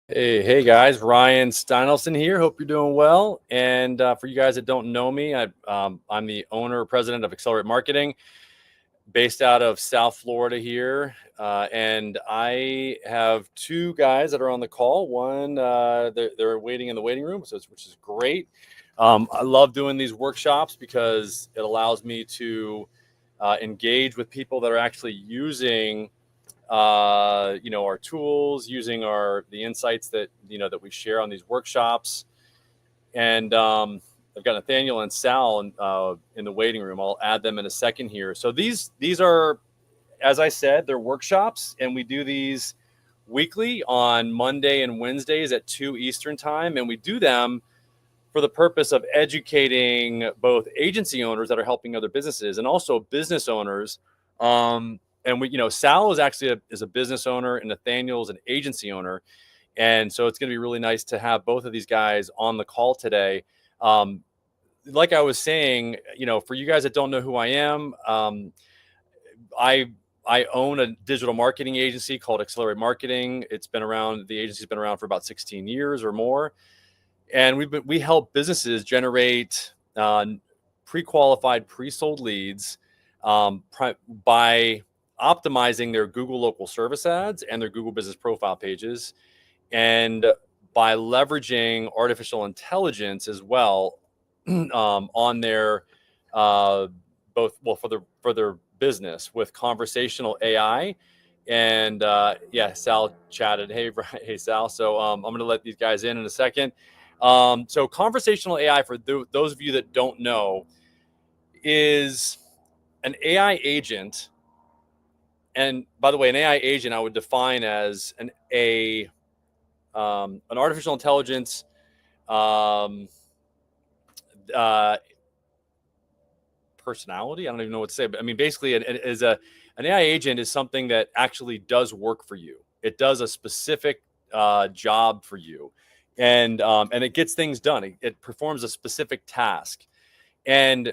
Hey guys, Ryan Steinelson here. Hope you're doing well. And for you guys that don't know me, I'm the owner, president of Accelerate Marketing, based out of South Florida here. And I have two guys that are on the call. One, they're waiting in the waiting room, which is great. I love doing these workshops because it allows me to engage with people that are actually using our tools, using the insights that we share on these workshops. And I've got Nathaniel and Sal in the waiting room. I'll add them in a second here. So these are, as I said, they're workshops, and we do these weekly on Monday and Wednesdays at 2 Eastern time, and we do them for the purpose of educating both agency owners that are helping other businesses and also business owners. And Sal is actually is a business owner, and Nathaniel's an agency owner. And so it's going to be really nice to have both of these guys on the call today. Like I was saying, for you guys that don't know who I am, I own a digital marketing agency called Accelerate Marketing. The agency's been around for about 16 years or more. And we help businesses generate pre-qualified, pre-sold leads by optimizing their Google local service ads and their Google business profile pages, and by leveraging artificial intelligence as well on their for their business with conversational AI. And Sal chatted. Hey Sal. So I'm going to let these guys in a second. So conversational AI, for those of you that don't know, is an AI agent. And by the way, an AI agent I would define as an artificial intelligence personality. I don't even know what to say, but I mean, basically, an AI agent is something that actually does work for you. It does a specific job for you, and it gets things done. It performs a specific task. And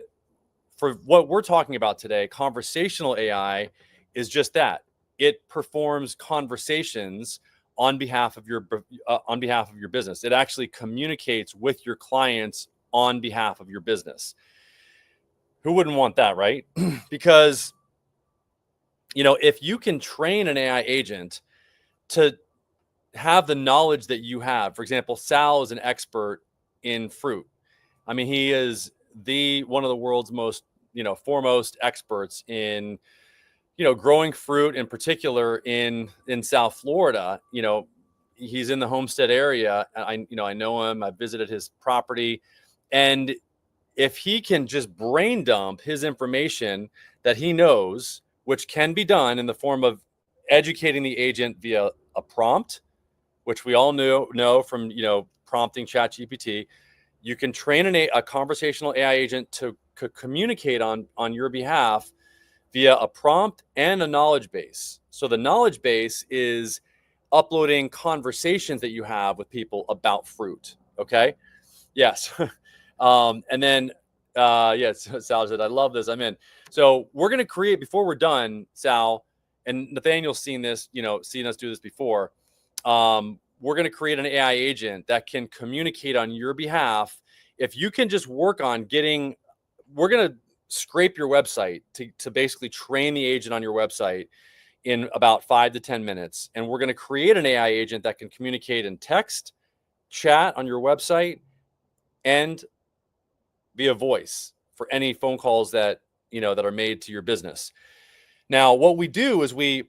for what we're talking about today, conversational AI is just that. It performs conversations on behalf of your business. It actually communicates with your clients on behalf of your business. Who wouldn't want that, right? Because if you can train an AI agent to have the knowledge that you have, for example, Sal is an expert in fruit. I mean, he is one of the world's most foremost experts in growing fruit, in particular in South Florida. He's in the Homestead area. I know him. I visited his property. And if he can just brain dump his information that he knows, which can be done in the form of educating the agent via a prompt, which we all know from prompting ChatGPT, you can train a conversational AI agent to communicate on your behalf via a prompt and a knowledge base. So the knowledge base is uploading conversations that you have with people about fruit. Okay. Yes. And then, Sal said, I love this. I'm in. So we're going to create, before we're done, Sal, and Nathaniel's seen us do this before. We're going to create an AI agent that can communicate on your behalf. If you can just work on we're going to scrape your website to basically train the agent on your website in about 5 to 10 minutes. And we're going to create an AI agent that can communicate in text, chat on your website, and via voice for any phone calls that are made to your business. Now, what we do is we're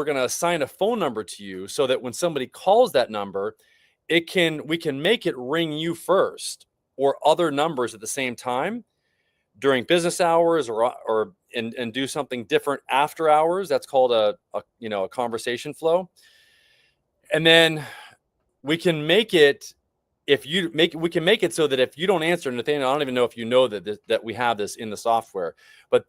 going to assign a phone number to you so that when somebody calls that number, we can make it ring you first or other numbers at the same time during business hours and do something different after hours. That's called a conversation flow. And then we can make it so that if you don't answer, Nathaniel, I don't even know if you know that we have this in the software, but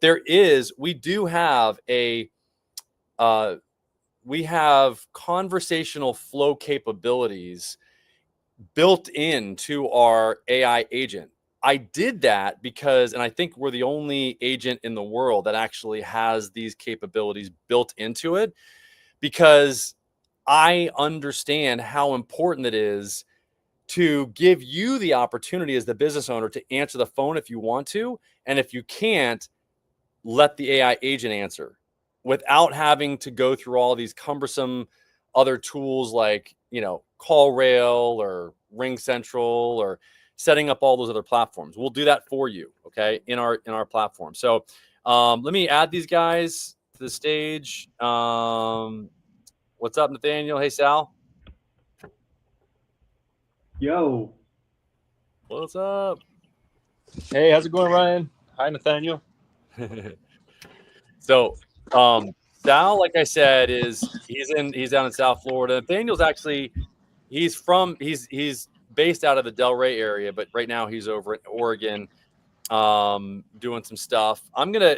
we have conversational flow capabilities built into our AI agent. I did that because, and I think we're the only agent in the world that actually has these capabilities built into it, because I understand how important it is to give you the opportunity as the business owner to answer the phone if you want to. And if you can't, let the AI agent answer without having to go through all these cumbersome other tools like, CallRail or Ring Central or setting up all those other platforms. We'll do that for you, okay, in our platform. So let me add these guys to the stage. What's up, Nathaniel? Hey, Sal. Yo. What's up? Hey, how's it going, Ryan? Hi, Nathaniel. So Sal, like I said, he's down in South Florida. Nathaniel's actually he's based out of the Delray area, but right now he's over in Oregon doing some stuff. I'm gonna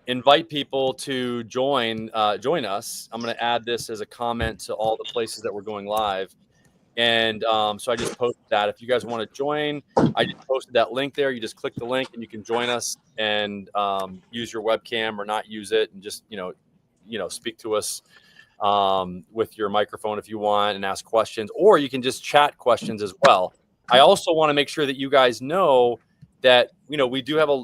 invite people to join us. I'm gonna add this as a comment to all the places that we're going live. And so I just posted that. If you guys want to join, I just posted that link there. You just click the link and you can join us and use your webcam or not use it, and just speak to us with your microphone if you want and ask questions, or you can just chat questions as well. I also want to make sure that you guys know that we do have a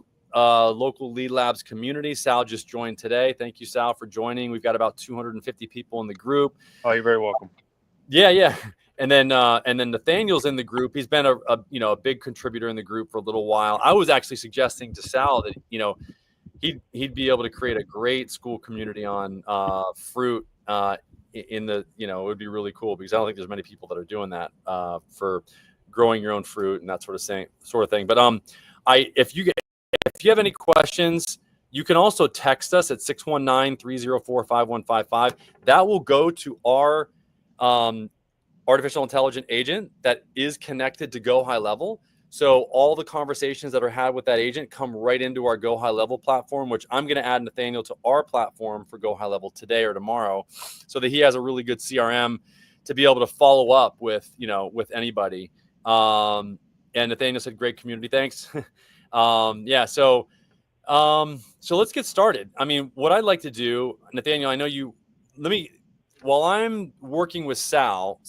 local Lead Labs community. Sal just joined today. Thank you, Sal, for joining. We've got about 250 people in the group. Oh, you're very welcome. Yeah. And then Nathaniel's in the group. He's been a big contributor in the group for a little while. I was actually suggesting to Sal that he'd be able to create a great school community on fruit in the it would be really cool, because I don't think there's many people that are doing that for growing your own fruit and that sort of thing. But if you have any questions, you can also text us at 619-304-5155. That will go to our artificial intelligence agent that is connected to Go High Level. So all the conversations that are had with that agent come right into our Go High Level platform, which I'm going to add Nathaniel to our platform for Go High Level today or tomorrow, so that he has a really good CRM to be able to follow up with anybody. And Nathaniel said, great community. Thanks. So let's get started. I mean, what I'd like to do, Nathaniel, I know while I'm working with Sal,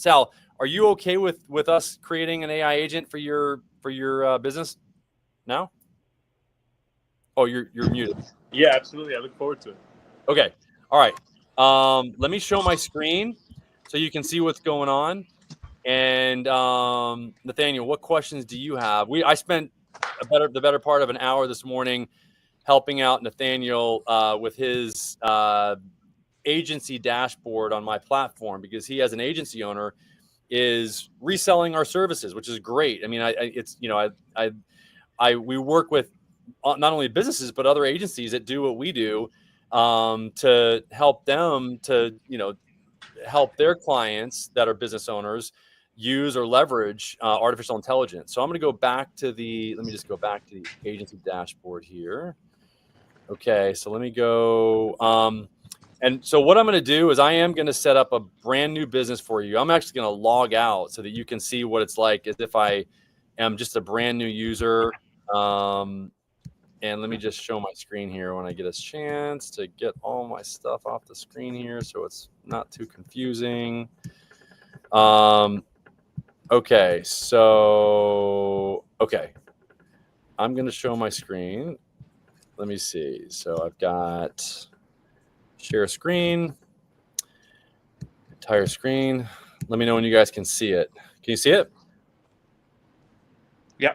are you okay with us creating an AI agent for your business now? Oh, you're muted. Yeah, absolutely. I look forward to it. Okay. All right. Let me show my screen so you can see what's going on. And Nathaniel, what questions do you have? I spent the better part of an hour this morning helping out Nathaniel with his agency dashboard on my platform, because he, as an agency owner, is reselling our services, which is great. I mean, we work with not only businesses but other agencies that do what we do to help them to help their clients that are business owners use or leverage artificial intelligence. So I'm going to go back to let me just go back to the agency dashboard here. Okay, so let me go. And so what I'm going to do is I am going to set up a brand new business for you. I'm actually going to log out so that you can see what it's like as if I am just a brand new user. And let me just show my screen here when I get a chance to get all my stuff off the screen here so it's not too confusing. Okay, so, I'm going to show my screen. Let me see. So I've got share screen, entire screen. Let me know when you guys can see it. Can you see it? Yeah.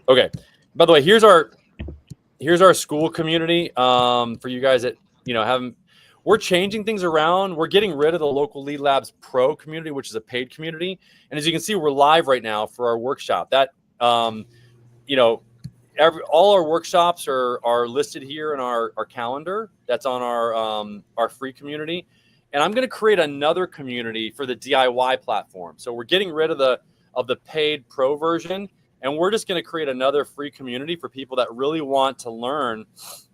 Okay. By the way, here's our school community for you guys that haven't. We're changing things around. We're getting rid of the local Lead Labs Pro community, which is a paid community. And as you can see, we're live right now for our workshop. That all our workshops are listed here in our calendar. That's on our free community. And I'm going to create another community for the DIY platform. So we're getting rid of the paid pro version, and we're just going to create another free community for people that really want to learn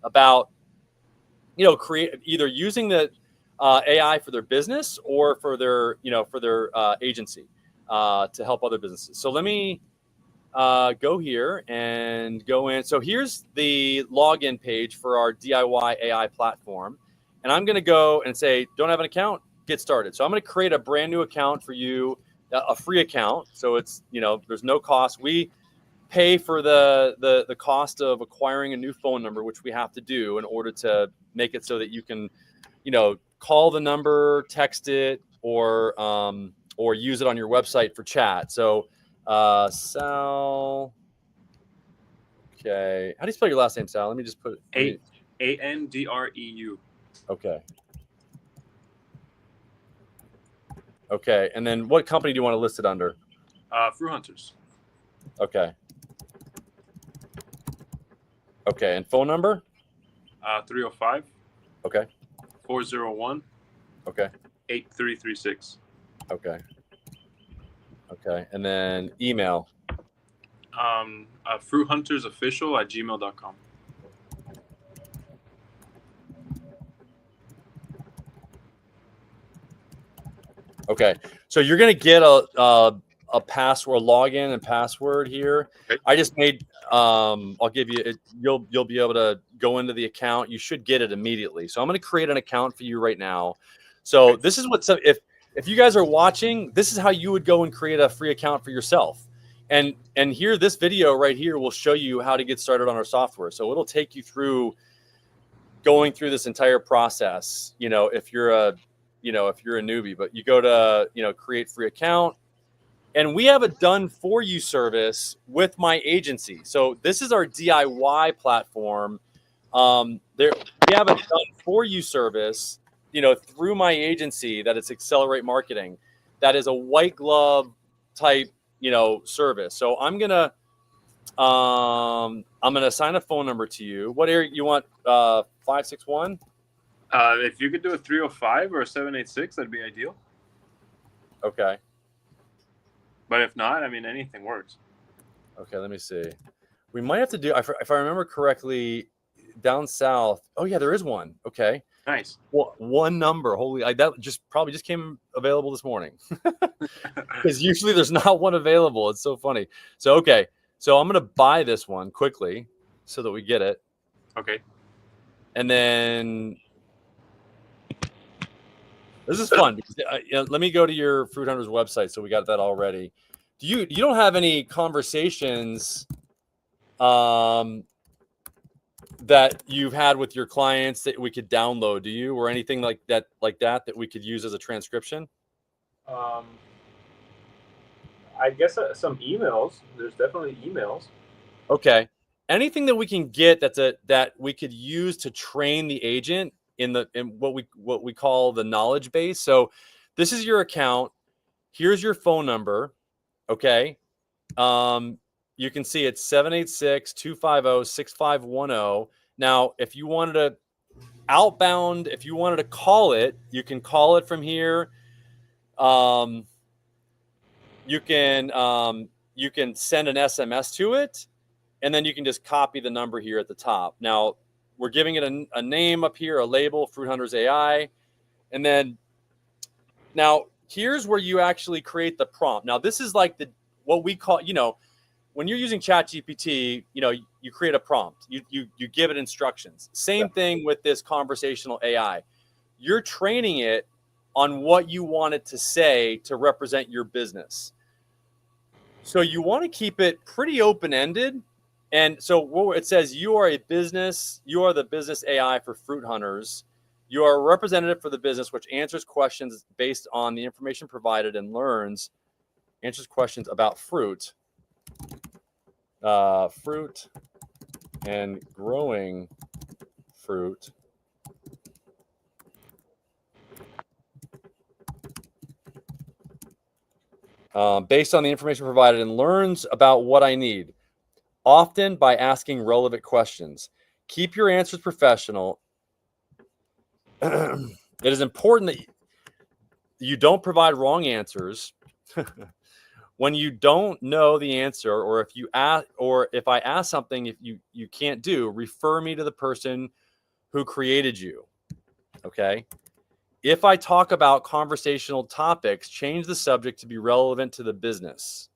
about create either using the AI for their business or for their agency to help other businesses. So let me go here and go in. So here's the login page for our DIY AI platform. And I'm going to go and say, don't have an account? get started. So I'm going to create a brand new account for you, a free account. So it's, there's no cost. We pay for the cost of acquiring a new phone number, which we have to do in order to make it so that you can, call the number, text it, or use it on your website for chat. So Sal. Okay. How do you spell your last name, Sal? Let me just put it. Andreu. Okay. Okay. And then what company do you want to list it under? Fruit Hunters. Okay. Okay. And phone number? 305. Okay. 401. Okay. 8336. Okay. Okay. And then email? fruithuntersofficial@gmail.com. Okay. So you're going to get a password, login and password here. Okay. I just made, I'll give you it. You'll be able to go into the account. You should get it immediately. So I'm going to create an account for you right now. So this is what, if you guys are watching, this is how you would go and create a free account for yourself. And here, this video right here will show you how to get started on our software. So it'll take you through going through this entire process, if you're a newbie, but you go to, create free account. And we have a done for you service with my agency. So this is our DIY platform. We have a done for you service, through my agency, that it's Accelerate Marketing. That is a white glove type, service. So I'm gonna assign a phone number to you. What area you want? 561. If you could do a 305 or a 786, that'd be ideal. Okay. But if not, anything works. Okay, let me see. We might have to do, if I remember correctly, down south. Oh yeah, there is one. Okay. Nice. Well, one number. Holy, that probably just came available this morning. Because usually there's not one available. It's so funny. So okay, so I'm gonna buy this one quickly so that we get it. Okay. And then this is fun because let me go to your Fruit Hunters website. So we got that already. You don't have any conversations that you've had with your clients that we could download, do you, or anything like that that we could use as a transcription? I guess some emails. There's definitely emails. Okay. Anything that we can get that we could use to train the agent in what we call the knowledge base. So this is your account. Here's your phone number. Okay. You can see it's 786-250-6510. Now, if you wanted to outbound, if you wanted to call it, you can call it from here. You can send an SMS to it, and then you can just copy the number here at the top. Now, we're giving it a name up here, a label, Fruit Hunters AI. And then now here's where you actually create the prompt. Now, this is like what we call, when you're using ChatGPT, you create a prompt. You give it instructions. Same thing with this conversational AI. You're training it on what you want it to say to represent your business. So you want to keep it pretty open-ended. And so it says you are the business AI for Fruit Hunters. You are a representative for the business, which answers questions based on the information provided and answers questions about fruit and growing fruit. Based on the information provided and learns about what I need, often by asking relevant questions. Keep your answers professional. It is important that you don't provide wrong answers. When you don't know the answer, or if I ask something if you can't do, refer me to the person who created you. Okay. If I talk about conversational topics, change the subject to be relevant to the business.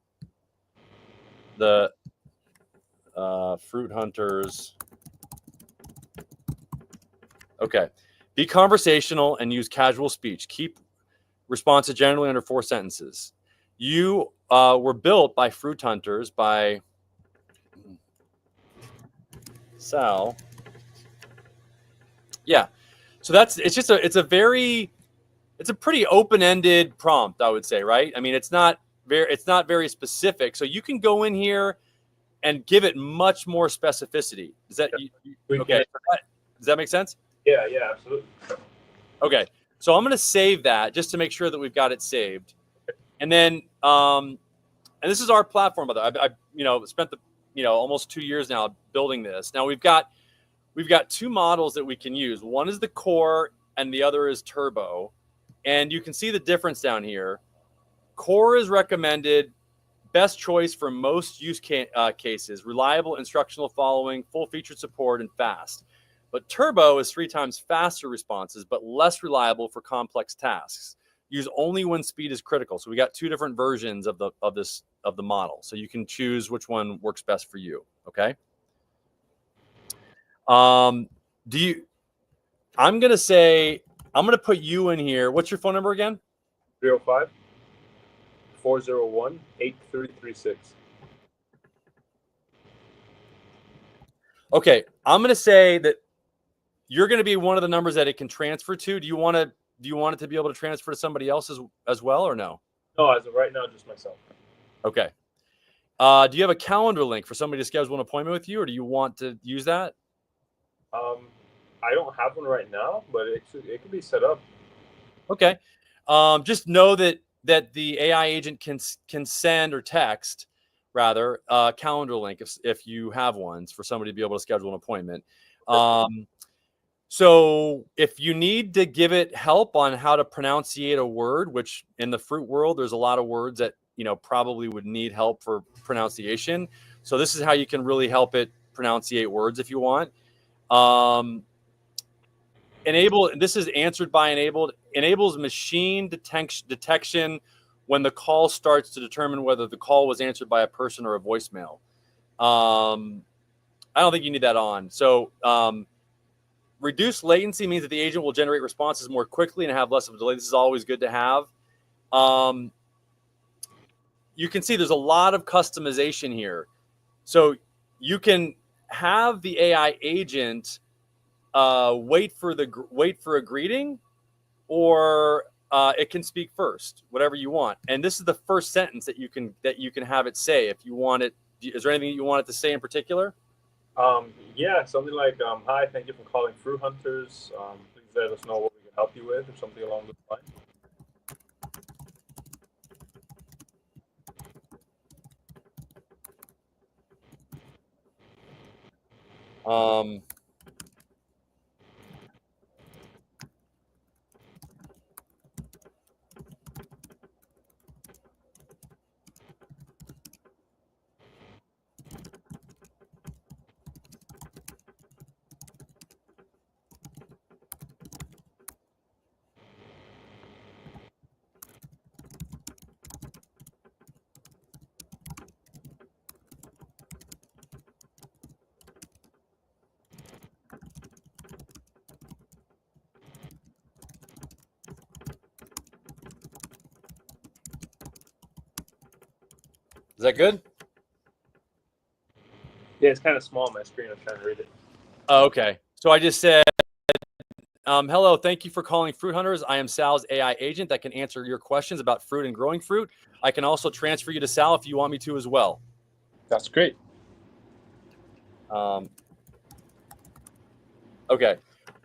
The Fruit Hunters. Okay. Be conversational and use casual speech. Keep responses generally under 4 sentences. You were built by Fruit Hunters by Sal. Yeah. So it's a pretty open-ended prompt, I would say, right? I mean, it's not very specific. So you can go in here and give it much more specificity. Is that okay? Does that make sense? Yeah, absolutely. Okay. So I'm going to save that just to make sure that we've got it saved. And then, and this is our platform, by the way. I've spent almost 2 years now building this. Now we've got 2 models that we can use. One is the Core and the other is Turbo. And you can see the difference down here. Core is recommended, best choice for most use cases, reliable instructional following, full featured support, and fast. But Turbo is 3 times faster responses, but less reliable for complex tasks. Use only when speed is critical. So we got 2 different versions of the model. So you can choose which one works best for you. Okay. I'm gonna put you in here. What's your phone number again? 305-401-8336. Okay, I'm gonna say that you're gonna be one of the numbers that it can transfer to. Do you want it to be able to transfer to somebody else as well, or no? No, as of right now, just myself. Okay. Do you have a calendar link for somebody to schedule an appointment with you, or do you want to use that? I don't have one right now, but it can be set up. Okay. Just know that the AI agent can send or text, rather, a calendar link if you have ones for somebody to be able to schedule an appointment. So if you need to give it help on how to pronunciate a word, which in the fruit world, there's a lot of words that, probably would need help for pronunciation. So this is how you can really help it pronunciate words if you want. This is answered by enables machine detection when the call starts to determine whether the call was answered by a person or a voicemail. I don't think you need that on. So reduced latency means that the agent will generate responses more quickly and have less of a delay. This is always good to have. You can see there's a lot of customization here. So you can have the AI agent wait for a greeting, or it can speak first, whatever you want. And this is the first sentence that you can have it say if you want it. Is there anything that you want it to say in particular? Yeah, something like, "Hi, thank you for calling Fruit Hunters. Please let us know what we can help you with," or something along those lines. Is that good? Yeah, it's kind of small on my screen. I'm trying to read it. Oh, okay. So I just said, hello, thank you for calling Fruit Hunters. I am Sal's AI agent that can answer your questions about fruit and growing fruit. I can also transfer you to Sal if you want me to as well. That's great. Okay.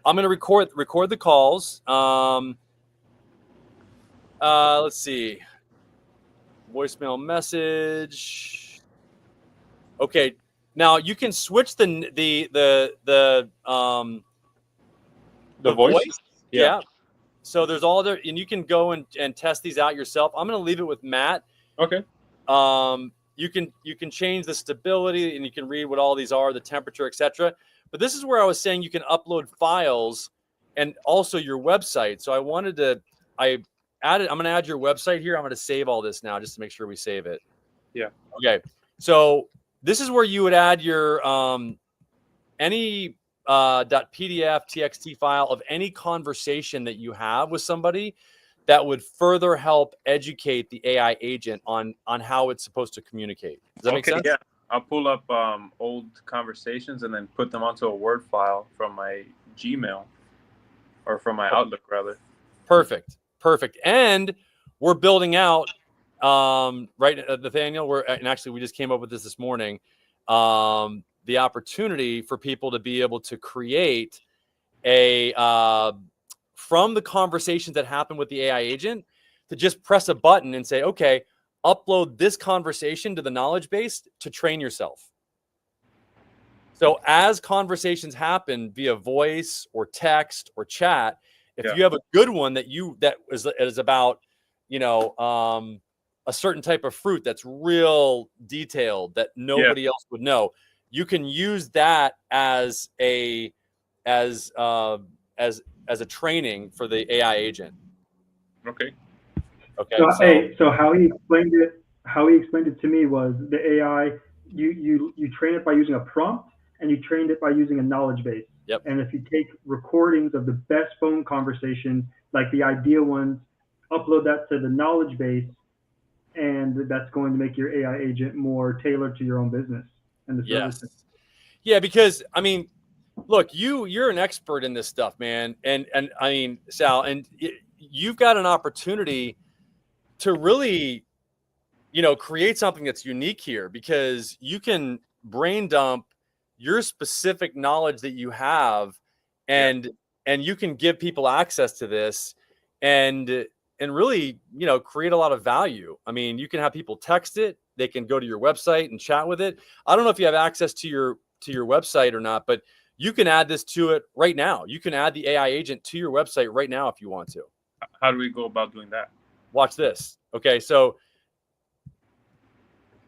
I'm going to record the calls. Let's see. Voicemail message. Okay. Now you can switch the voice. Yeah. So there's all there, and you can go and test these out yourself. I'm going to leave it with Matt. Okay. You can change the stability, and you can read what all these are, the temperature, etc. But this is where I was saying you can upload files and also your website. So I'm going to add your website here. I'm going to save all this now just to make sure we save it. Yeah. Okay. So this is where you would add your any .pdf, txt file of any conversation that you have with somebody that would further help educate the AI agent on how it's supposed to communicate. Does that make sense? Yeah. I'll pull up old conversations and then put them onto a Word file from my Gmail or from my Outlook, rather. Perfect. And we're building out, right, Nathaniel, and actually we just came up with this morning, the opportunity for people to be able to create from the conversations that happen with the AI agent, to just press a button and say, okay, upload this conversation to the knowledge base to train yourself. So as conversations happen via voice or text or chat, if you have a good one that is about, a certain type of fruit that's real detailed that nobody else would know, you can use that as a training for the AI agent. Okay. So how he explained it to me was the AI, you train it by using a prompt, and you trained it by using a knowledge base. Yep. And if you take recordings of the best phone conversation, like the ideal ones, upload that to the knowledge base, and that's going to make your AI agent more tailored to your own business and the services. Yeah, because I mean, look, you're an expert in this stuff, man, and I mean, Sal, and you've got an opportunity to really, create something that's unique here, because you can brain dump your specific knowledge that you have, and you can give people access to this, and really, create a lot of value. I mean, you can have people text it, they can go to your website and chat with it. I don't know if you have access to your website or not, but you can add this to it right now. You can add the AI agent to your website right now if you want to. How do we go about doing that? Watch this. Okay, so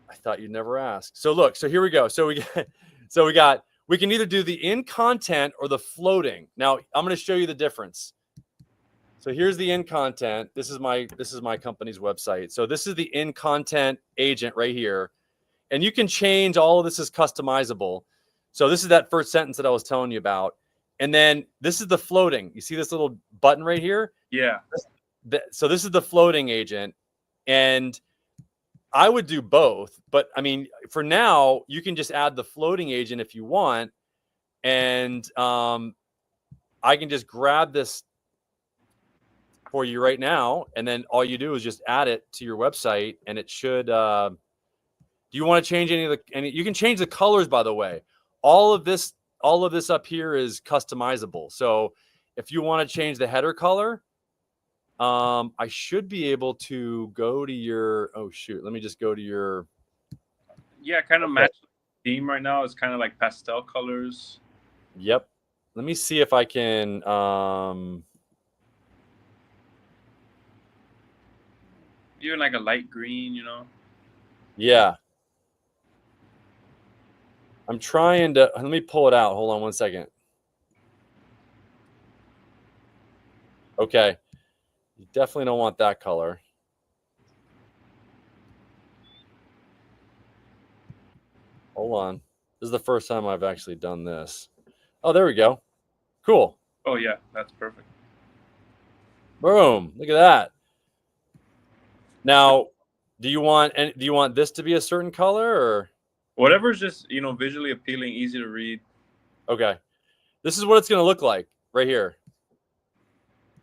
I thought you'd never ask. So look, so here we go. So we can either do the in content or the floating. Now I'm going to show you the difference. So here's the in content. This is my company's website. So this is the in content agent right here, and you can change all of this is customizable. So this is that first sentence that I was telling you about, and then this is the floating. You see this little button right here? Yeah. So this is the floating agent, and I would do both, but I mean, for now, you can just add the floating agent if you want, and I can just grab this for you right now, and then all you do is just add it to your website, and it should. Do you want to change any? You can change the colors, by the way. All of this up here is customizable. So if you want to change the header color, I should be able to go to your. Oh shoot! Let me just go to your. Yeah, kind of match the theme right now. It's kind of like pastel colors. Yep. Let me see if I can. Even like a light green, Yeah. I'm trying to. Let me pull it out. Hold on one second. Okay. You definitely don't want that color. Hold on. This is the first time I've actually done this. Oh, there we go. Cool. Oh yeah, that's perfect. Boom. Look at that. Now, do you want this to be a certain color, or whatever's just, visually appealing, easy to read? Okay. This is what it's going to look like right here.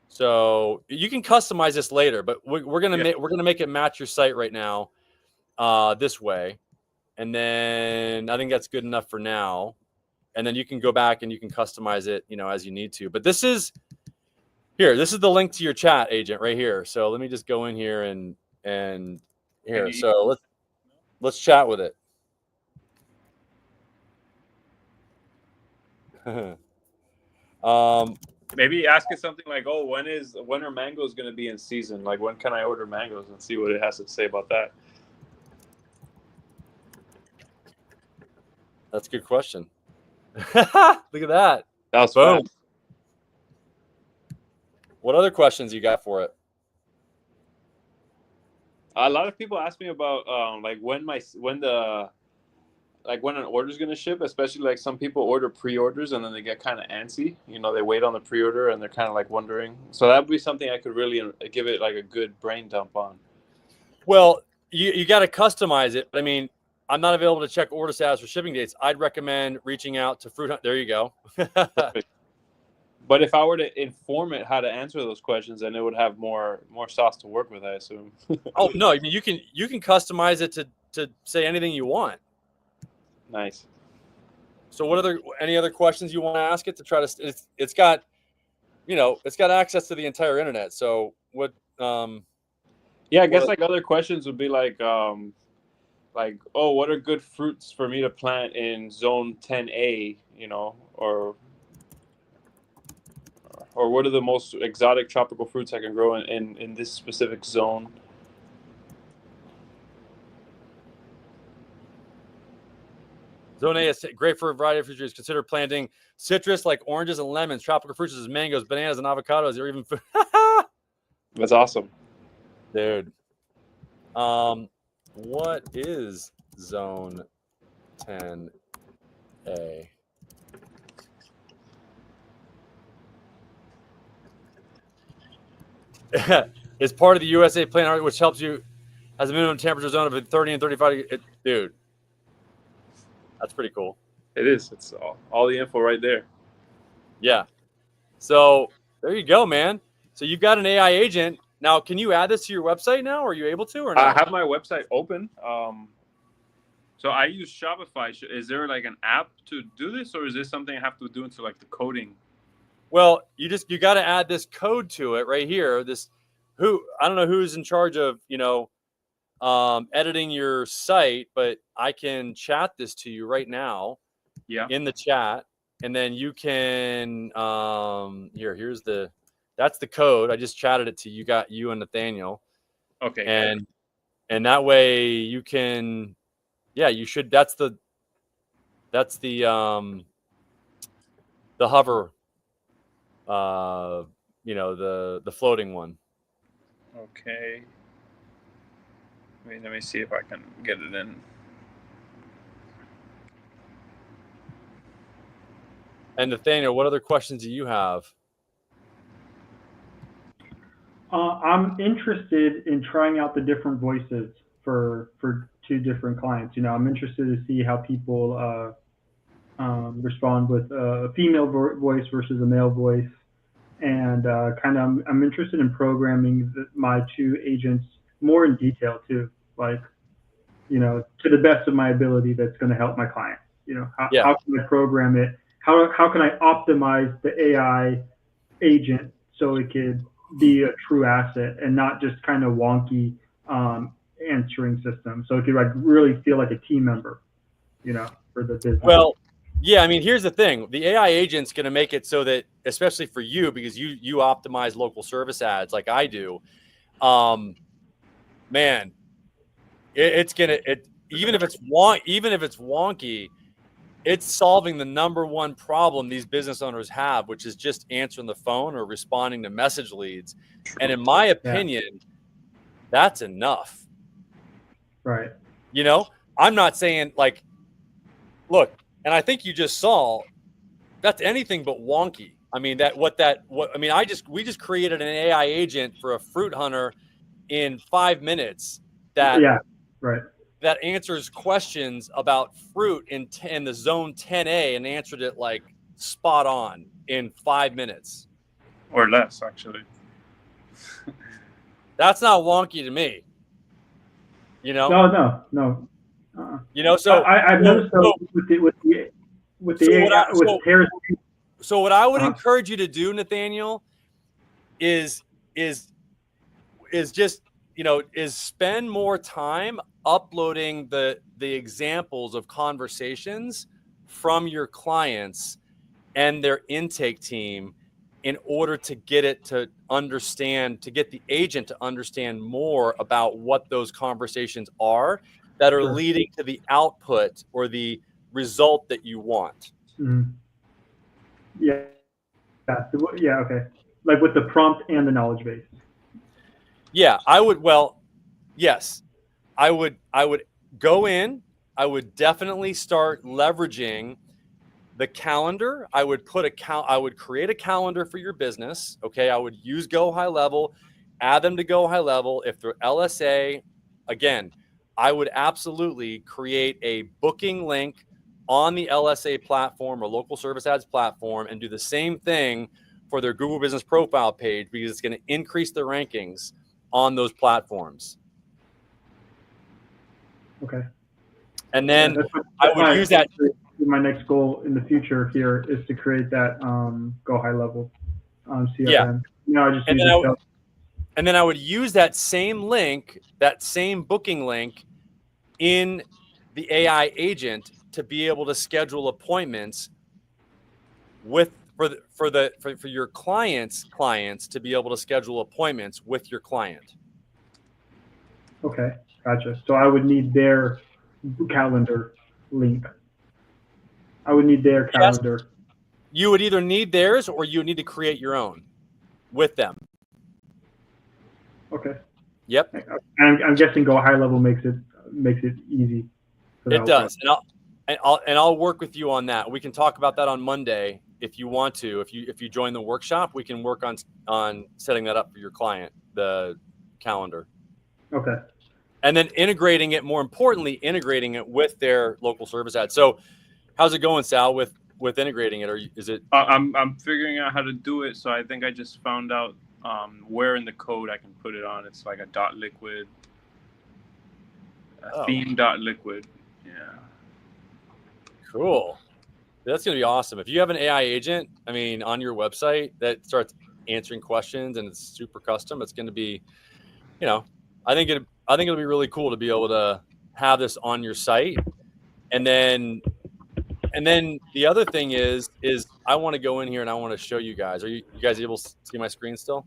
So you can customize this later, but we're gonna make it match your site right now, this way, and then I think that's good enough for now. And then you can go back and you can customize it, as you need to. But this is the link to your chat agent right here. So let me just go in here and here. So let's chat with it. Maybe ask it something like, "Oh, when are mangoes going to be in season? Like, when can I order mangoes?" And see what it has to say about that. That's a good question. Look at that. That was boom. Fast. What other questions you got for it? A lot of people ask me about like when the like when an order is going to ship, especially like some people order pre-orders and then they get kind of antsy. You know, they wait on the pre-order and they're kind of like wondering. So that would be something I could really give it like a good brain dump on. Well, you got to customize it. I mean, I'm not available to check order status or shipping dates. I'd recommend reaching out to Fruit Hunt. There you go. Perfect. But if I were to inform it how to answer those questions, then it would have more sauce to work with, I assume. Oh no, I mean you can customize it to say anything you want. Nice. So any other questions you want to ask it to try to? It's got, it's got access to the entire internet. So what? Yeah, I guess like other questions would be like, oh, what are good fruits for me to plant in zone 10A? You know, or what are the most exotic tropical fruits I can grow in this specific zone? Zone A is great for a variety of fruit trees. Consider planting citrus like oranges and lemons, tropical fruits such as mangoes, bananas, and avocados, or even food. That's awesome. Dude. What is zone 10A? It's part of the USA Plant, which helps you, has a minimum temperature zone of 30 and 35. Dude, that's pretty cool. It is. It's all the info right there. Yeah. So there you go, man. So you've got an AI agent. Now, can you add this to your website now? Are you able to or not? I have my website open. So I use Shopify. Is there like an app to do this, or is this something I have to do into like the coding? Well, you got to add this code to it right here. I don't know who's in charge of, editing your site, but I can chat this to you right now. Yeah. In the chat, and then you can that's the code. I just chatted it to you. Got you and Nathaniel. Okay. And that way you can, you should. That's the hover. The floating one. Okay. Wait, let me see if I can get it in. And Nathaniel, what other questions do you have? I'm interested in trying out the different voices for 2 different clients. I'm interested to see how people respond with a female voice versus a male voice. And I'm interested in programming my 2 agents more in detail too, like, to the best of my ability that's going to help my client. How can I program it? How can I optimize the AI agent so it could be a true asset and not just kind of wonky answering system, so it could like really feel like a team member, for the business. Well, yeah, I mean, here's the thing. The AI agent's going to make it so that, especially for you, because you optimize local service ads like I do, man, even if it's wonky, it's solving the number one problem these business owners have, which is just answering the phone or responding to message leads. And in my opinion, that's enough. Right. I'm not saying like, look, and I think you just saw that's anything but wonky. I mean, we just created an AI agent for a fruit hunter in 5 minutes that answers questions about fruit in the zone 10A and answered it like spot on in 5 minutes. Or less, actually. That's not wonky to me. No. So I've noticed with Harris. So what I would encourage you to do, Nathaniel, is just spend more time uploading the examples of conversations from your clients and their intake team in order to get it to understand, to get the agent to understand more about what those conversations are that are leading to the output or the result that you want. Mm-hmm. Yeah. Okay. Like with the prompt and the knowledge base. Yeah, I would. Well, yes, I would go in. I would definitely start leveraging the calendar. I would create a calendar for your business. Okay. I would use Go High Level, add them to Go High Level. If they're LSA, again, I would absolutely create a booking link on the LSA platform or local service ads platform and do the same thing for their Google Business Profile page, because it's going to increase their rankings on those platforms. Okay. And then That's I would use that. My next goal in the future here is to create that Go High Level CFM. Yeah. No, I just And use then it. And then I would use that same link, that same booking link in the AI agent to be able to schedule appointments with for your clients to be able to schedule appointments with your client. Okay, gotcha. So I would need their calendar link. I would need their calendar. Yes. You would either need theirs or you would need to create your own with them. Okay. Yep. I'm guessing Go High Level makes it easy. It does, and I'll work with you on that. We can talk about that on Monday if you want to. If you join the workshop, we can work on setting that up for your client, the calendar. Okay. And then integrating it, more importantly, integrating it with their local service ad. So, how's it going, Sal, with integrating it? Or is it? I'm figuring out how to do it. So I think I just found out where in the code I can put it on. It's like a .liquid, theme .liquid. Yeah. Cool. That's going to be awesome. If you have an AI agent, I mean, on your website that starts answering questions and it's super custom, it's going to be, I think it'll be really cool to be able to have this on your site. And then the other thing is I want to go in here and I want to show you guys. Are you guys able to see my screen still?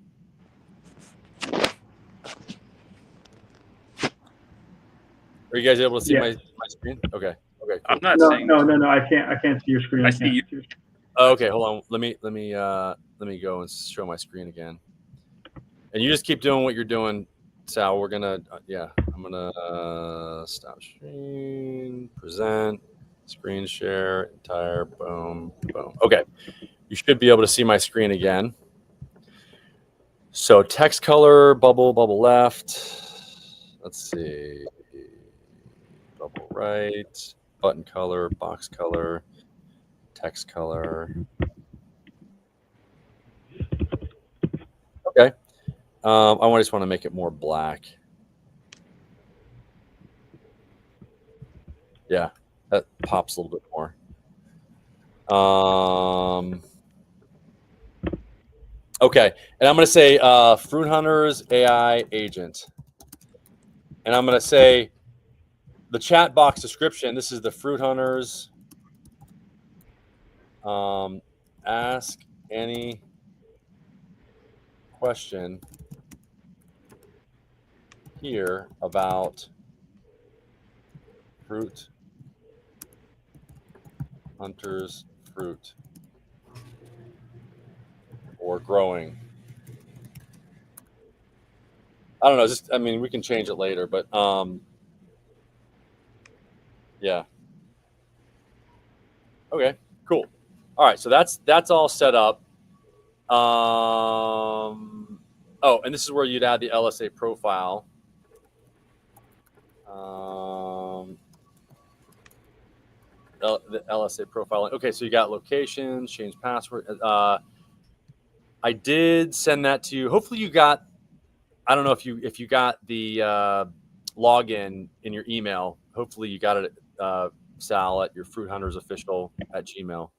Are you guys able to see my screen? Okay. Okay. Cool. I'm not saying no. I can't see your screen. I see you. Oh, okay, hold on. Let me go and show my screen again. And you just keep doing what you're doing, Sal. We're gonna I'm gonna stop screen, present, screen share, entire, boom. Okay, you should be able to see my screen again. So text color, bubble left. Let's see, bubble right, button color, box color, text color. Okay. I just want to make it more black. Yeah, that pops a little bit more. Okay, and I'm going to say Fruit Hunters AI agent. And I'm going to say the chat box description. This is the Fruit Hunters. Ask any question here about Fruit Hunters fruit or growing. I don't know. We can change it later, but yeah. Okay, cool. All right, so that's all set up. And this is where you'd add the LSA profile. The LSA profile. Okay, so you got locations, change password. I did send that to you. Hopefully you got. I don't know if you got the login in your email. Hopefully you got it, Sal, at your Fruit Hunters official at Gmail.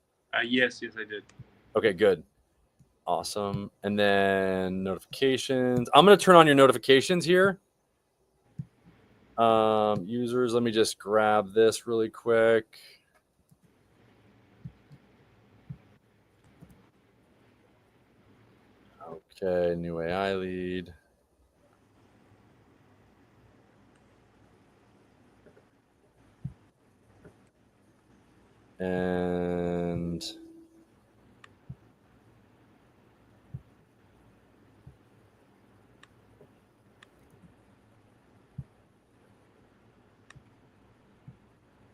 Yes, I did. Okay, good. Awesome. And then notifications. I'm going to turn on your notifications here. Users, let me just grab this really quick. Okay, new AI lead. And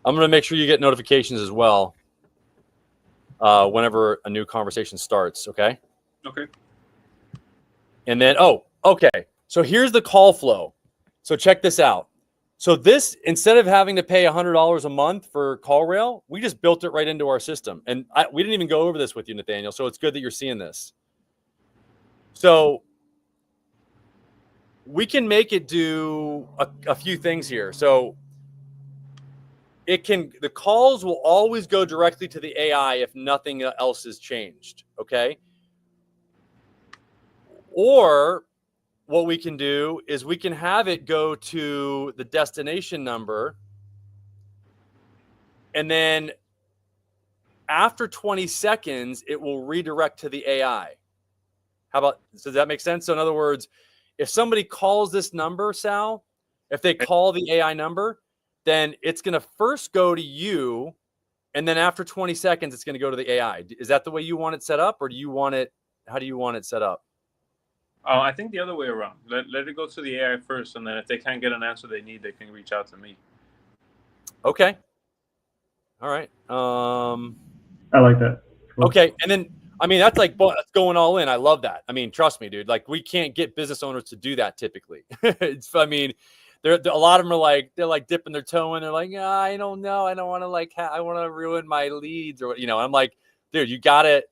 I'm going to make sure you get notifications as well whenever a new conversation starts. Okay. Okay. And then, okay. So here's the call flow. So check this out. So this, instead of having to pay $100 a month for CallRail, we just built it right into our system. And we didn't even go over this with you, Nathaniel. So it's good that you're seeing this. So we can make it do a few things here. So the calls will always go directly to the AI if nothing else is changed. Okay. Or what we can do is we can have it go to the destination number. And then after 20 seconds, it will redirect to the AI. Does that make sense? So in other words, if somebody calls this number, Sal, if they call the AI number, then it's going to first go to you. And then after 20 seconds, it's going to go to the AI. Is that the way you want it set up? Or how do you want it set up? Oh, I think the other way around. Let it go to the AI first, and then if they can't get an answer they need, they can reach out to me. Okay. All right. I like that. Cool. Okay. And then, I mean, that's going all in. I love that. I mean, trust me, dude. Like, we can't get business owners to do that typically. I mean, a lot of them are they're dipping their toe in. They're like, I don't know. I don't want to I want to ruin my leads or, I'm like, dude, you got to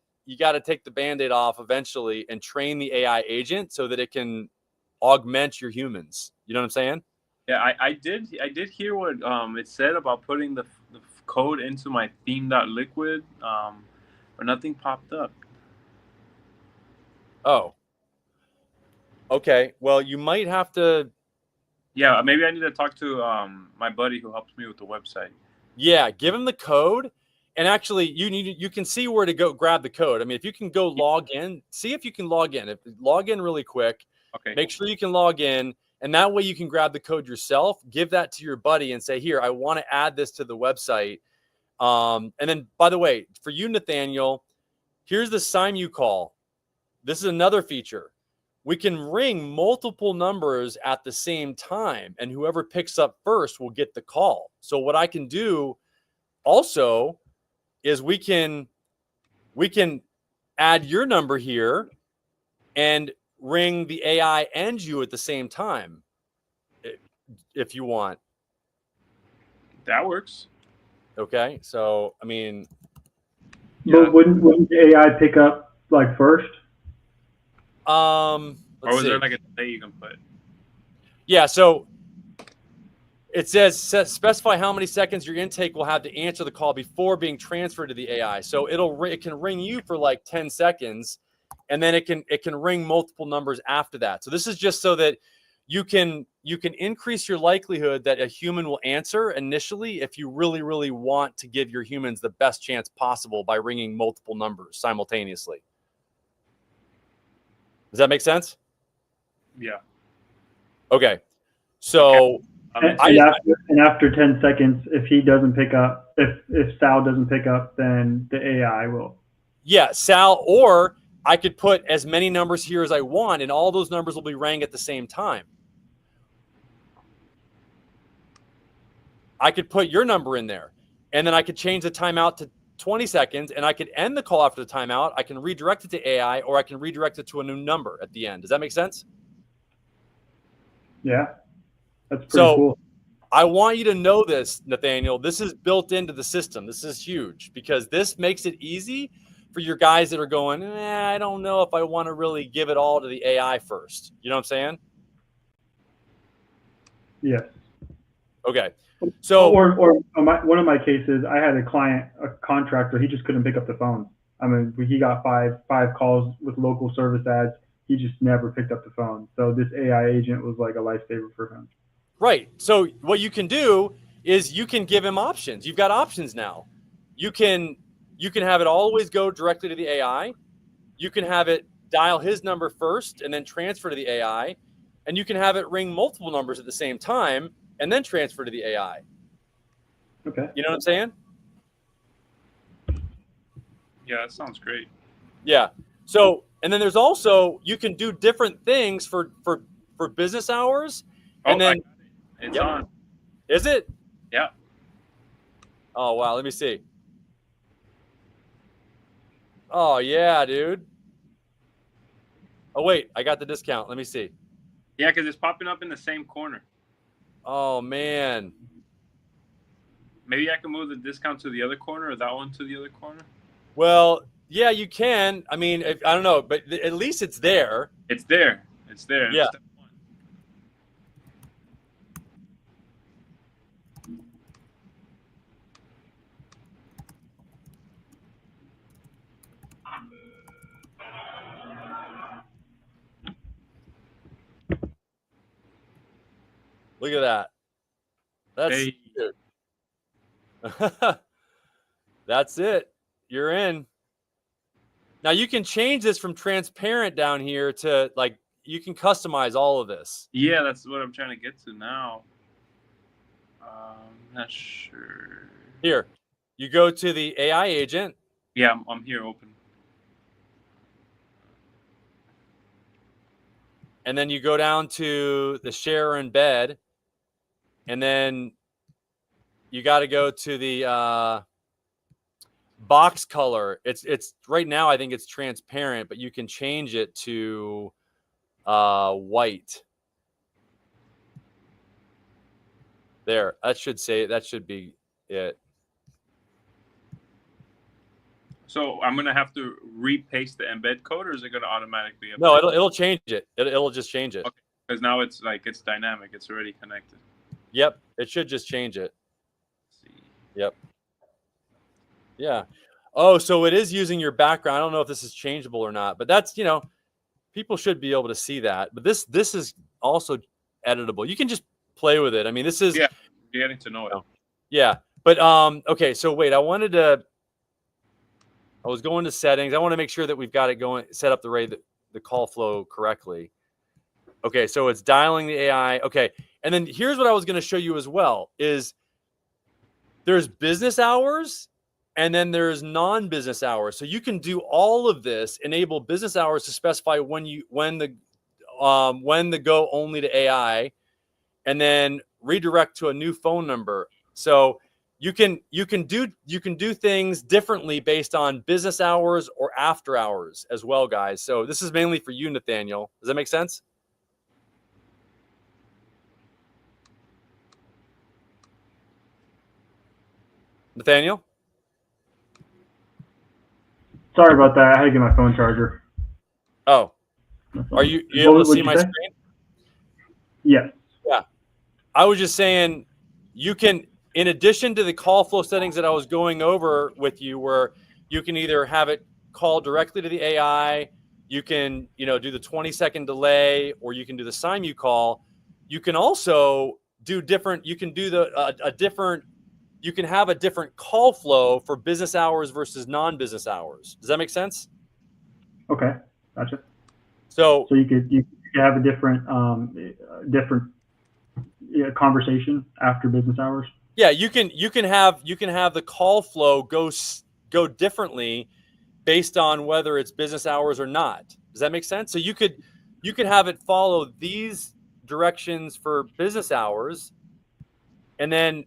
take the Band-Aid off eventually and train the AI agent so that it can augment your humans. You know what I'm saying? Yeah, I did hear what it said about putting the code into my theme.liquid, but nothing popped up. Oh. Okay. Well, you might have to. Yeah, maybe I need to talk to my buddy who helps me with the website. Yeah, give him the code. And actually, you can see where to go grab the code. I mean, if you can go log in, see if you can log in. Log in really quick. Okay. Make sure you can log in, and that way you can grab the code yourself. Give that to your buddy and say, "Here, I want to add this to the website." And then, by the way, for you, Nathaniel, here's the SIMU call. This is another feature. We can ring multiple numbers at the same time, and whoever picks up first will get the call. So what I can do also is we can add your number here and ring the AI and you at the same time if you want. That works. Okay. So, I mean. But wouldn't the AI pick up first? Or was there a delay you can put? Yeah. So it says specify how many seconds your intake will have to answer the call before being transferred to the AI. So it can ring you for 10 seconds, and then it can ring multiple numbers after that. So this is just so that you can increase your likelihood that a human will answer initially if you really, really want to give your humans the best chance possible by ringing multiple numbers simultaneously. Does that make sense? Yeah. Okay. So. And after 10 seconds, if he doesn't pick up, if Sal doesn't pick up, then the AI will. Yeah, Sal, or I could put as many numbers here as I want, and all those numbers will be rang at the same time. I could put your number in there, and then I could change the timeout to 20 seconds, and I could end the call after the timeout. I can redirect it to AI, or I can redirect it to a new number at the end. Does that make sense? Yeah. That's pretty cool. I want you to know this, Nathaniel. This is built into the system. This is huge because this makes it easy for your guys that are going, I don't know if I want to really give it all to the AI first. You know what I'm saying? Yes. Okay. So, one of my cases, I had a client, a contractor, he just couldn't pick up the phone. I mean, he got five calls with local service ads. He just never picked up the phone. So this AI agent was like a lifesaver for him. Right. So what you can do is you can give him options. You've got options now. You can have it always go directly to the AI. You can have it dial his number first and then transfer to the AI. And you can have it ring multiple numbers at the same time and then transfer to the AI. Okay. You know what I'm saying? Yeah, that sounds great. Yeah. So, and then there's also, you can do different things for business hours. And then it's on. Is it? Yeah. Oh wow, let me see. Oh yeah, dude. Oh wait, I got the discount. Let me see. Yeah, because it's popping up in the same corner. Oh man. Maybe I can move the discount to the other corner or that one to the other corner. Well, yeah, you can. I mean, I don't know, but at least it's there. It's there. It's there. Yeah. Step one. Look at that. That's Hey. that's it. You're in. Now you can change this from transparent down here to like you can customize all of this. Yeah, that's what I'm trying to get to now. Not sure. Here, you go to the AI agent. Yeah, I'm here open. And then you go down to the share or embed. And then you got to go to the box color. It's right now I think it's transparent, but you can change it to white. There, that should be it. So I'm gonna have to repaste the embed code, or is it gonna automatically? No, it'll change it. It'll just change it. Okay. Because now it's dynamic. It's already connected. Yep, it should just change it. Let's see. Yep. Yeah. Oh, so it is using your background. I don't know if this is changeable or not, but that's, people should be able to see that. But this is also editable. You can just play with it. I mean, this is Yeah, you're getting to know it. Yeah. But okay, so wait, I was going to settings. I want to make sure that we've got it going set up the call flow correctly. Okay, so it's dialing the AI. Okay. And then here's what I was going to show you as well is there's business hours and then there's non-business hours. So you can do all of this, enable business hours to specify when the go only to AI, and then redirect to a new phone number. So you can do things differently based on business hours or after hours as well, guys. So this is mainly for you, Nathaniel. Does that make sense? Nathaniel? Sorry about that. I had to get my phone charger. Oh, are you able to see my screen? Yes. Yeah. I was just saying you can, in addition to the call flow settings that I was going over with you, where you can either have it call directly to the AI, you can, do the 20-second delay, or you can do the SIMU call. You can also do different, you can do you can have a different call flow for business hours versus non-business hours. Does that make sense? Okay. Gotcha. So you could have a different conversation after business hours. Yeah, you can have the call flow go differently based on whether it's business hours or not. Does that make sense? So you could have it follow these directions for business hours, and then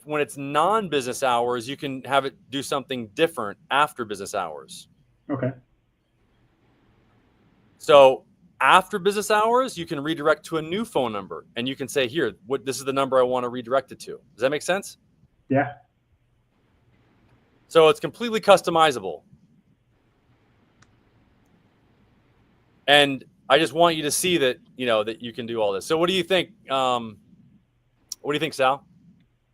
when it's non-business hours, you can have it do something different after business hours. Okay. So after business hours, you can redirect to a new phone number, and you can say, here, this is the number I want to redirect it to. Does that make sense? Yeah. So it's completely customizable. And I just want you to see that, that you can do all this. So what do you think? What do you think, Sal?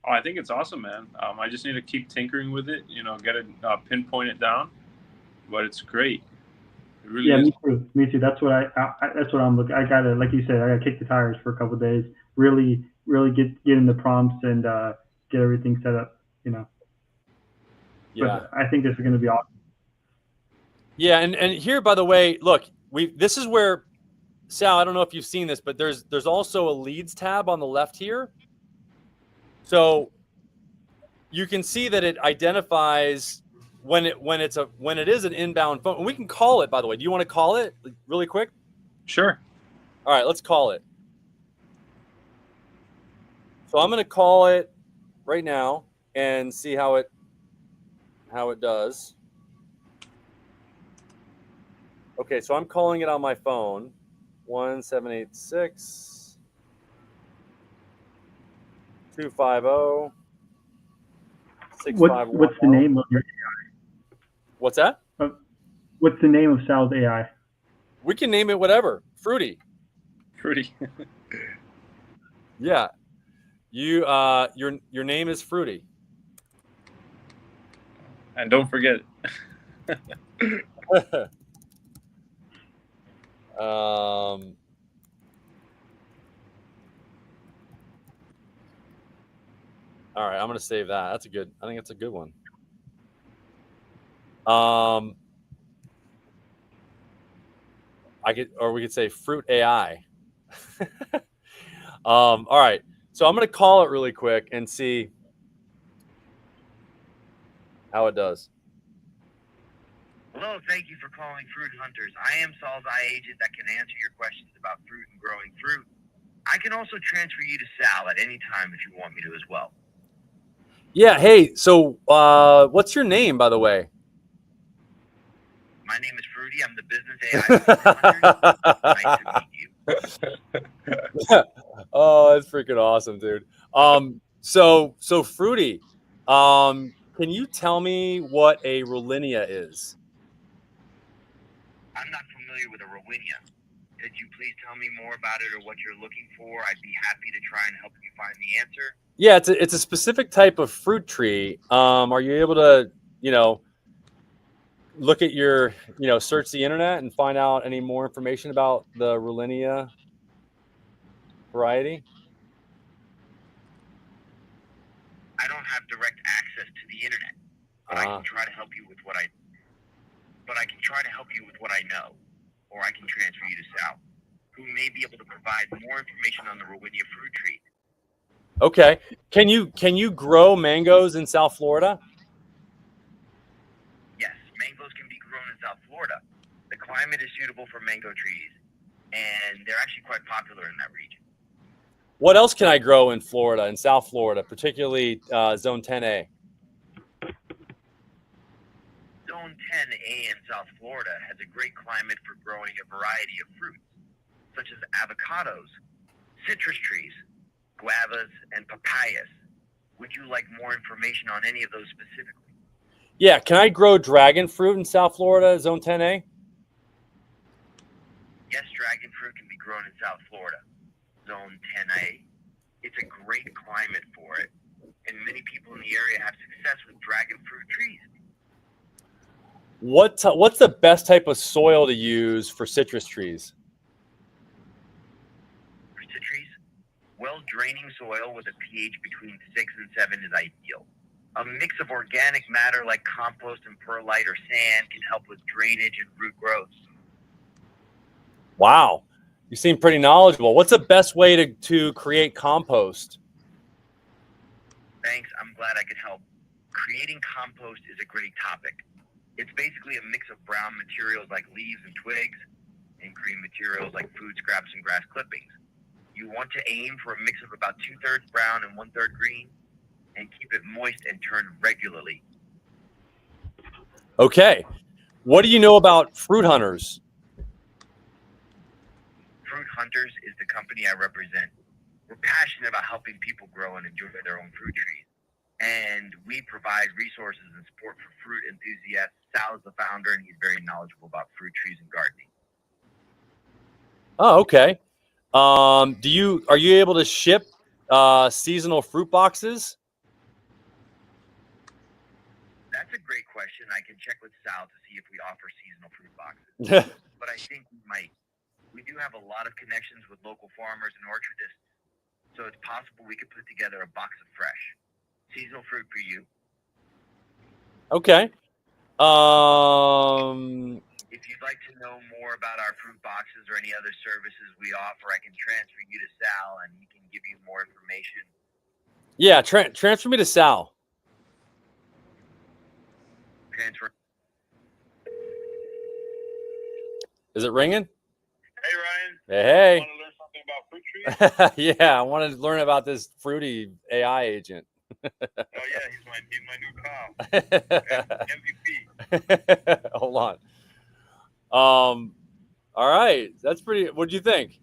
Oh, I think it's awesome, man. I just need to keep tinkering with it, get it, pinpoint it down, but it's great. It really is. Me too. That's what that's what I'm looking. I gotta, like you said, I gotta kick the tires for a couple of days. Really get in the prompts and get everything set up. Yeah. But I think this is going to be awesome. Yeah, and here, by the way, look, this is where, Sal, I don't know if you've seen this, but there's also a leads tab on the left here. So you can see that it identifies when it is an inbound phone. And we can call it, by the way. Do you want to call it really quick? Sure. All right, let's call it. So I'm going to call it right now. and see how it does. Okay, so I'm calling it on my phone. 1786 250 6510. What's the name of your What's that? What's the name of Sal's AI? We can name it whatever. Fruity. Fruity. Yeah. You your name is Fruity. And don't forget it. All right, I'm gonna save that. That's a good. I think that's a good one. We could say Fruit AI. All right, so I'm gonna call it really quick and see how it does. Hello, thank you for calling Fruit Hunters. I am Saul's eye agent that can answer your questions about fruit and growing fruit. I can also transfer you to Sal at any time if you want me to as well. Yeah. Hey. So, what's your name, by the way? My name is Fruity. I'm the business AI for Fruit Hunters. Nice to meet you. Oh, that's freaking awesome, dude. So Fruity, can you tell me what a Rollinia is? I'm not familiar with a Rowinia. Could you please tell me more about it or what you're looking for? I'd be happy to try and help you find the answer. Yeah, it's a specific type of fruit tree. Are you able to, look at your, search the internet and find out any more information about the Rollinia variety? I don't have direct access to the internet, but I can try to help you with what I know, or I can transfer you to Sal, who may be able to provide more information on the Rowinia fruit tree. Okay. Can you grow mangoes in South Florida? Yes, mangoes can be grown in South Florida. The climate is suitable for mango trees, and they're actually quite popular in that region. What else can I grow in Florida, in South Florida, particularly Zone 10A? Zone 10A in South Florida has a great climate for growing a variety of fruits, such as avocados, citrus trees, guavas, and papayas. Would you like more information on any of those specifically? Yeah, can I grow dragon fruit in South Florida, Zone 10A? Yes, dragon fruit can be grown in South Florida, Zone 10A. It's a great climate for it, and many people in the area have success with dragon fruit trees. What's the best type of soil to use for citrus trees? For citrus trees, well-draining soil with a pH between 6 and 7 is ideal. A mix of organic matter like compost and perlite or sand can help with drainage and root growth. Wow, you seem pretty knowledgeable. What's the best way to create compost? Thanks, I'm glad I could help. Creating compost is a great topic. It's basically a mix of brown materials like leaves and twigs and green materials like food scraps and grass clippings. You want to aim for a mix of about 2/3 brown and 1/3 green, and keep it moist and turned regularly. Okay. What do you know about Fruit Hunters? Fruit Hunters is the company I represent. We're passionate about helping people grow and enjoy their own fruit trees. And we provide resources and support for fruit enthusiasts. Sal is the founder, and he's very knowledgeable about fruit trees and gardening. Oh, okay. Are you able to ship seasonal fruit boxes? That's a great question. I can check with Sal to see if we offer seasonal fruit boxes. But I think we might. We do have a lot of connections with local farmers and orchardists, so it's possible we could put together a box of fresh seasonal fruit for you. Okay. If you'd like to know more about our fruit boxes or any other services we offer, I can transfer you to Sal, and he can give you more information. Yeah, transfer me to Sal. Transfer. Is it ringing? Hey, Ryan. Hey. Want to learn something about fruit trees? Yeah, I wanted to learn about this Fruity AI agent. Oh yeah, he's my new pal. MVP. Hold on. All right, that's pretty. What do you think,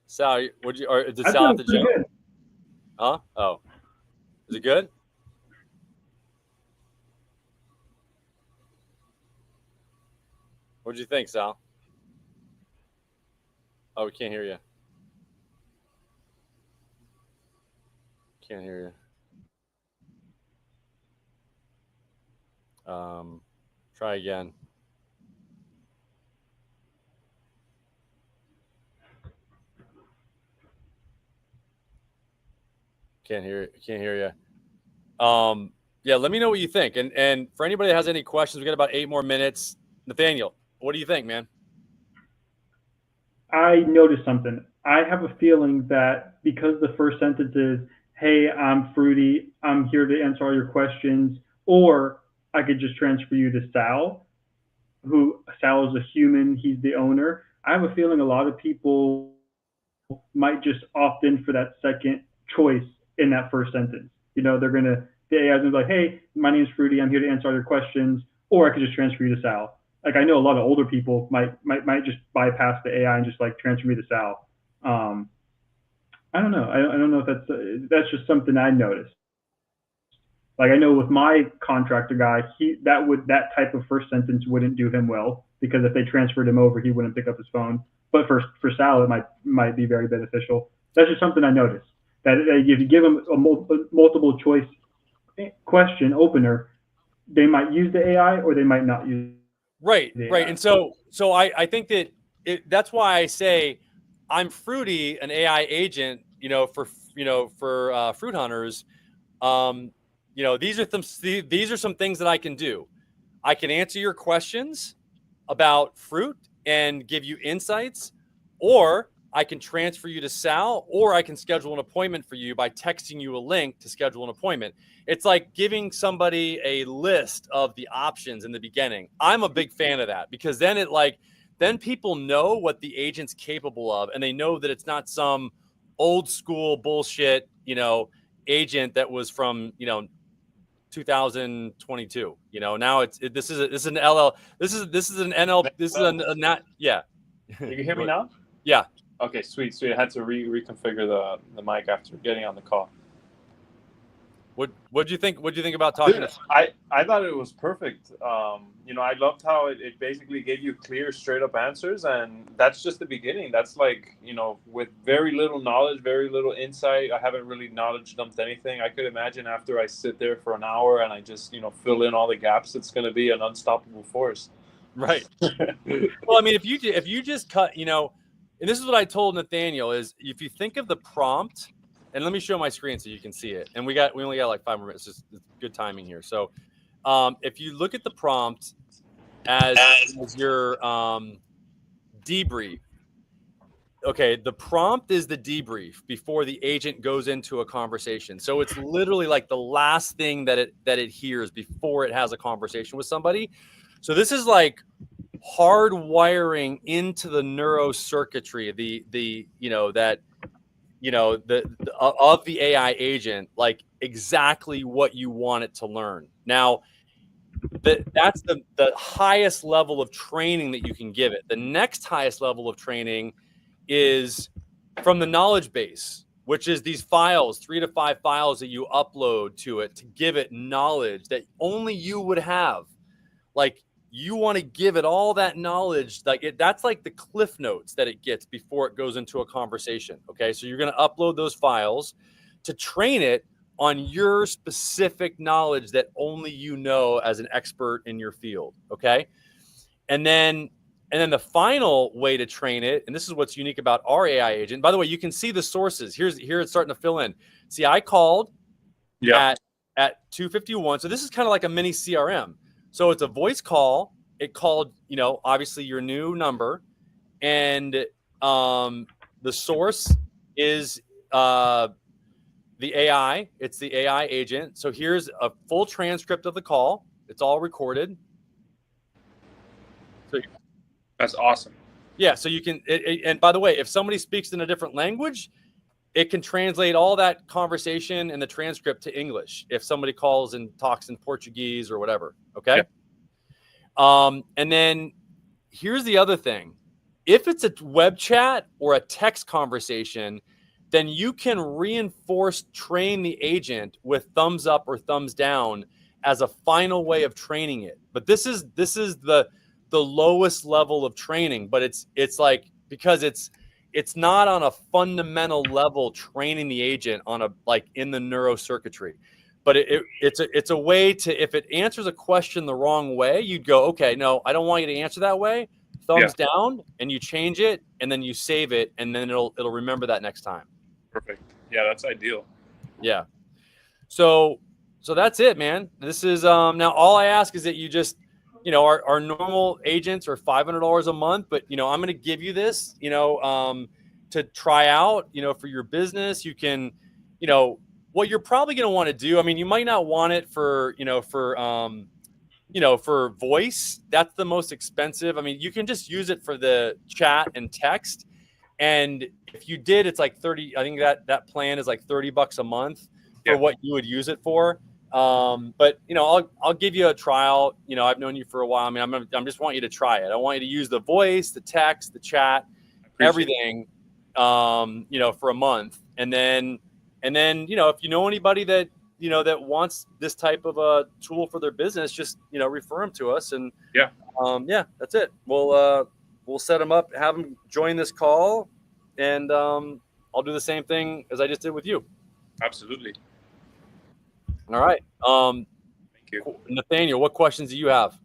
Sal? Would you, or did I Sal have think to it's pretty jump? good. Huh? Oh, is it good? What do you think, Sal? Oh, we can't hear you. Can't hear you. Try again. Can't hear you. Yeah, let me know what you think. And for anybody that has any questions, we got about 8 more minutes. Nathaniel, what do you think, man? I noticed something. I have a feeling that because the first sentence is, "Hey, I'm Fruity. I'm here to answer all your questions," or I could just transfer you to Sal, who Sal is a human. He's the owner. I have a feeling a lot of people might just opt in for that second choice in that first sentence. You know, the AI is gonna be like, "Hey, my name's Fruity. I'm here to answer all your questions," or I could just transfer you to Sal. Like I know a lot of older people might just bypass the AI and just like transfer me to Sal. I don't know. I don't know if that's just something I noticed. Like I know with my contractor guy, that type of first sentence wouldn't do him well because if they transferred him over, he wouldn't pick up his phone. But for Sal, it might be very beneficial. That's just something I noticed. That if you give them a multiple choice question opener, they might use the AI or they might not use. Right, the right. AI. And so I think that that's why I say I'm Fruity, an AI agent, for fruit hunters. These are some things that I can do. I can answer your questions about fruit and give you insights, or I can transfer you to Sal, or I can schedule an appointment for you by texting you a link to schedule an appointment. It's like giving somebody a list of the options in the beginning. I'm a big fan of that because then people know what the agent's capable of, and they know that it's not some old school bullshit, agent that was from, 2022. Now this is an LL. This is an NL. This is a not. Yeah. You can hear me now? Yeah. Okay, sweet. I had to reconfigure the mic after getting on the call. What'd you think about talking? Dude, I thought it was perfect. I loved how it basically gave you clear, straight up answers, and that's just the beginning. That's like, with very little knowledge, very little insight. I haven't really knowledge dumped anything. I could imagine after I sit there for an hour and I just, fill in all the gaps, it's going to be an unstoppable force. Right. Well, I mean, if you just cut, and this is what I told Nathaniel is if you think of the prompt. And let me show my screen so you can see it. And we only got like 5 more minutes. It's good timing here. So if you look at the prompt as your debrief, okay, the prompt is the debrief before the agent goes into a conversation. So it's literally like the last thing that it hears before it has a conversation with somebody. So this is like hardwiring into the neurocircuitry, of the AI agent, like exactly what you want it to learn. Now, that's the highest level of training that you can give it. The next highest level of training is from the knowledge base, which is these files, 3 to 5 files that you upload to it to give it knowledge that only you would have. Like, you want to give it all that knowledge. That's like the cliff notes that it gets before it goes into a conversation. Okay. So you're going to upload those files to train it on your specific knowledge that only you know as an expert in your field. Okay. And then the final way to train it, and this is what's unique about our AI agent. By the way, you can see the sources. Here it's starting to fill in. See, I called at 2:51. So this is kind of like a mini CRM. So it's a voice call. It called, obviously your new number, and the source is the AI. It's the AI agent. So here's a full transcript of the call. It's all recorded. So that's awesome. Yeah. So you can, and by the way, if somebody speaks in a different language, it can translate all that conversation and the transcript to English if somebody calls and talks in Portuguese or whatever. Okay. And then here's the other thing. If it's a web chat or a text conversation, then you can reinforce train the agent with thumbs up or thumbs down as a final way of training it. But this is the lowest level of training, but it's like, because it's not on a fundamental level training the agent on a, like, in the neurocircuitry, but it's a way to, if it answers a question the wrong way, you'd go, okay, no, I don't want you to answer that way. Thumbs down, and you change it, and then you save it, and then it'll remember that next time. Perfect. Yeah, that's ideal. Yeah. So that's it, man. This is now all I ask is that you just, our normal agents are $500 a month, but I'm going to give you this, to try out, for your business. You can, what you're probably going to want to do. I mean, you might not want it for voice. That's the most expensive. I mean, you can just use it for the chat and text. And if you did, it's like 30. I think that plan is like $30 a month for what you would use it for. But I'll give you a trial. I've known you for a while. I mean, I'm just want you to try it. I want you to use the voice, the text, the chat, everything, for a month. And then, if you know anybody that, that wants this type of a tool for their business, just, refer them to us. And that's it. We'll set them up, have them join this call, and I'll do the same thing as I just did with you. Absolutely. All right. Thank you. Nathaniel, what questions do you have?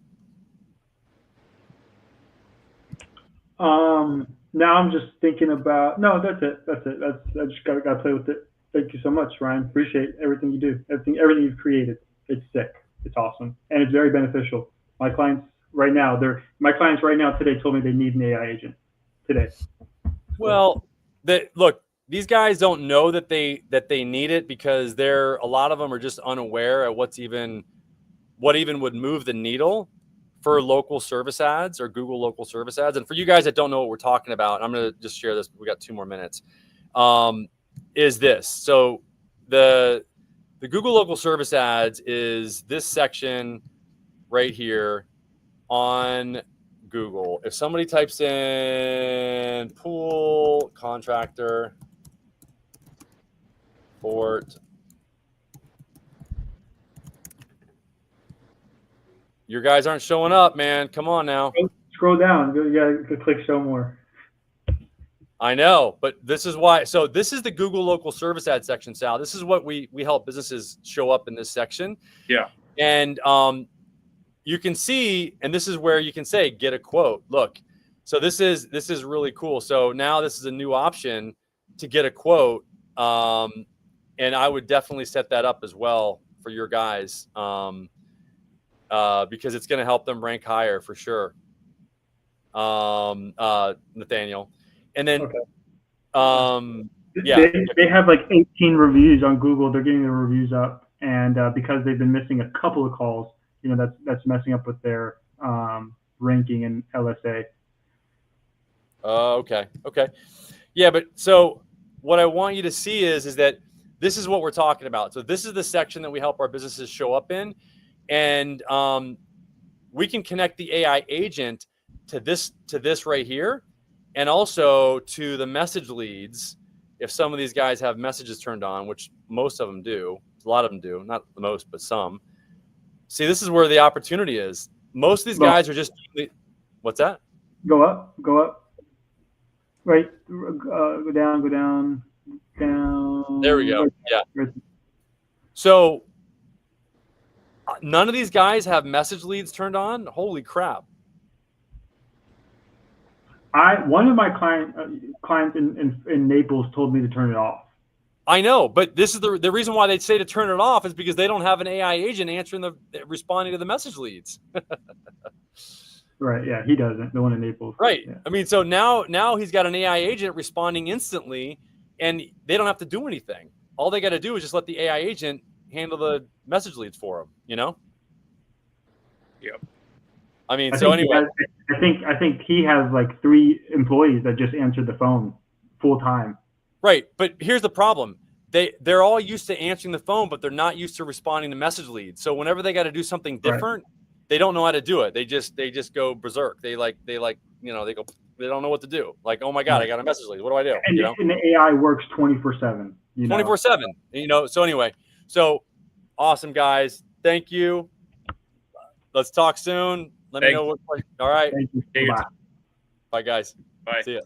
Now I'm just thinking about, no, that's it. I just gotta play with it. Thank you so much, Ryan. Appreciate everything you do. Everything you've created. It's sick. It's awesome. And it's very beneficial. My clients right now today told me they need an AI agent today. Well, look, these guys don't know that they need it, because a lot of them are just unaware of what even would move the needle for local service ads or Google local service ads. And for you guys that don't know what we're talking about, I'm going to just share this. We got 2 more minutes. Is this. So the Google local service ads is this section right here on Google. If somebody types in pool contractor Fort, your guys aren't showing up, man. Come on now. Scroll down. You gotta click show more. I know, but this is why. So this is the Google local service ad section, Sal. This is what we help businesses show up in this section. Yeah. And you can see, and this is where you can say, get a quote. Look, so this is really cool. So now this is a new option to get a quote. And I would definitely set that up as well for your guys, because it's going to help them rank higher for sure. Nathaniel. And then, they have like 18 reviews on Google. They're getting their reviews up, and because they've been missing a couple of calls, that's messing up with their ranking in LSA. Okay. Yeah, but so what I want you to see is that this is what we're talking about. So this is the section that we help our businesses show up in, and we can connect the AI agent to this right here. And also to the message leads, if some of these guys have messages turned on, which most of them do, a lot of them do, not the most, but some. See, this is where the opportunity is. Most of these guys are just, what's that? Go up. Right, go down. There we go. Yeah. So none of these guys have message leads turned on. Holy crap. One of my clients in Naples told me to turn it off. I know, but this is the reason why they'd say to turn it off is because they don't have an AI agent responding to the message leads. Right. Yeah, he doesn't. The one in Naples. Right. Yeah. I mean, so now he's got an AI agent responding instantly, and they don't have to do anything. All they got to do is just let the AI agent handle the message leads for them. Yep. I mean, anyway. I think he has like 3 employees that just answered the phone full time. Right. But here's the problem. They're all used to answering the phone, but they're not used to responding to message leads. So whenever they got to do something different, they don't know how to do it. They just go berserk. They don't know what to do. Like, oh my God, I got a message lead. What do I do? And, and the AI works 24/7. 24/7. So anyway, so awesome, guys. Thank you. Let's talk soon. Let me know what. All right. Thank you. Bye. Bye, guys. Bye. See ya.